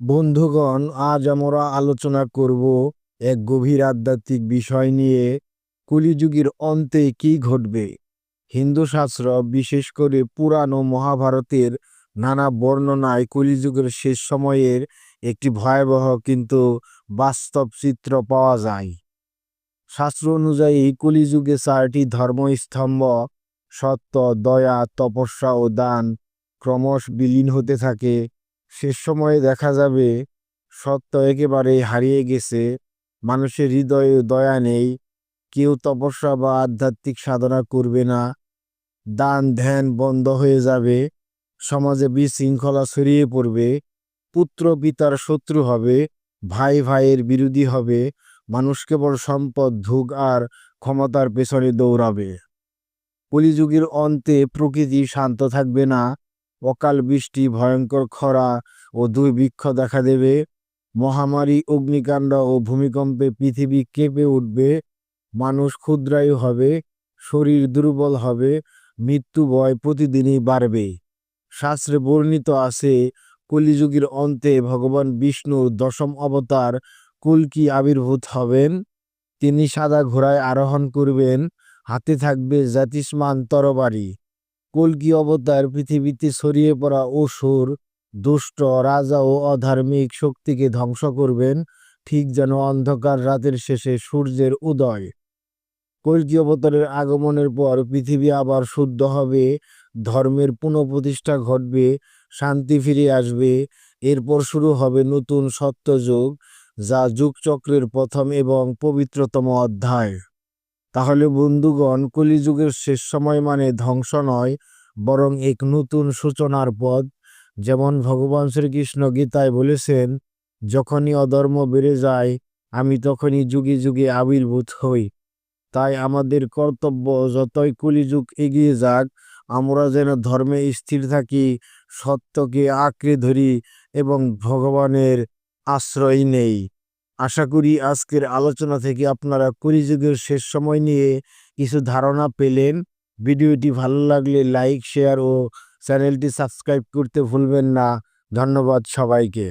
বন্ধুগণ, আজ আমরা আলোচনা করব এক গভীর আধ্যাত্মিক বিষয় নিয়ে। কলিযুগের অন্তে কি ঘটবে। হিন্দু শাস্ত্র, বিশেষ করে পুরাণ ও মহাভারতের নানা বর্ণনায় কলিযুগের শেষ সময়ের একটি ভয়াবহ কিন্তু বাস্তব চিত্র পাওয়া যায়। শাস্ত্র অনুযায়ী কলিযুগে 4টি ধর্মস্তম্ভ সত্য, দয়া, তপস্যা ও দান ক্রমশ বিলীন হতে থাকে। শেষ সময়ে দেখা যাবে সত্য একেবারে হারিয়ে গেছে, মানুষের হৃদয়ে দয়া নেই, কেউ তপস্যা বা আধ্যাত্মিক সাধনা করবে না, দান ধ্যান বন্ধ হয়ে যাবে, সমাজে বিশৃঙ্খলা ছড়িয়ে পড়বে, পুত্র পিতার শত্রু হবে, ভাই ভাইয়ের বিরোধী হবে, মানুষ কেবল সম্পদ, ধুক আর ক্ষমতার পেছনে দৌড়াবে। কলিযুগের অন্তে প্রকৃতি শান্ত থাকবে না, অকাল বৃষ্টি, ভয়ঙ্কর খরা ও দুর্ভিক্ষ দেখা দেবে। মহামারী, অগ্নিকাণ্ড ও ভূমিকম্পে পৃথিবী কেঁপে উঠবে। মানুষ ক্ষুদ্রায়ু হবে, শরীর দুর্বল হবে, মৃত্যু ভয় প্রতিদিনই বাড়বে। শাস্ত্রে বর্ণিত আছে, কলিযুগের অন্তে ভগবান বিষ্ণুর দশম অবতার কল্কি আবির্ভূত হবেন। তিনি সাদা ঘোড়ায় আরোহণ করবেন, হাতে থাকবে জাতিস্মান তরবারি। কল্কি অবতার পৃথিবীতে ছড়িয়ে পড়া অসুর, দুষ্ট রাজা ও অধার্মিক শক্তিকে ধ্বংস করবেন, ঠিক যেন অন্ধকার রাতের শেষে সূর্যের উদয়। কল্কি অবতারের আগমনের পর পৃথিবী আবার শুদ্ধ হবে, ধর্মের পুনঃপ্রতিষ্ঠা ঘটবে, শান্তি ফিরে আসবে। এরপর শুরু হবে নতুন সত্যযুগ, যা যুগচক্রের প্রথম এবং পবিত্রতম অধ্যায়। তাহলে বন্ধুগণ, কলিযুগের শেষ সময় মানে ধ্বংস নয়, বরং এক নতুন সূচনার পথ। যেমন ভগবান শ্রীকৃষ্ণ গীতায় বলেছেন, যখনই অধর্ম বেড়ে যায়, আমি তখনই যুগে যুগে আবির্ভূত হই। তাই আমাদের কর্তব্য, যতই কলিযুগ এগিয়ে যাক, আমরা যেন ধর্মে স্থির থাকি, সত্যকে আঁকড়ে ধরি এবং ভগবানের আশ্রয় নেই। আশা করি আজকের আলোচনা থেকে আপনারা কলিযুগের শেষ সময় নিয়ে কিছু ধারণা পেলেন। ভিডিওটি ভালো লাগলে লাইক, শেয়ার ও চ্যানেলটি সাবস্ক্রাইব করতে ভুলবেন না। ধন্যবাদ সবাইকে।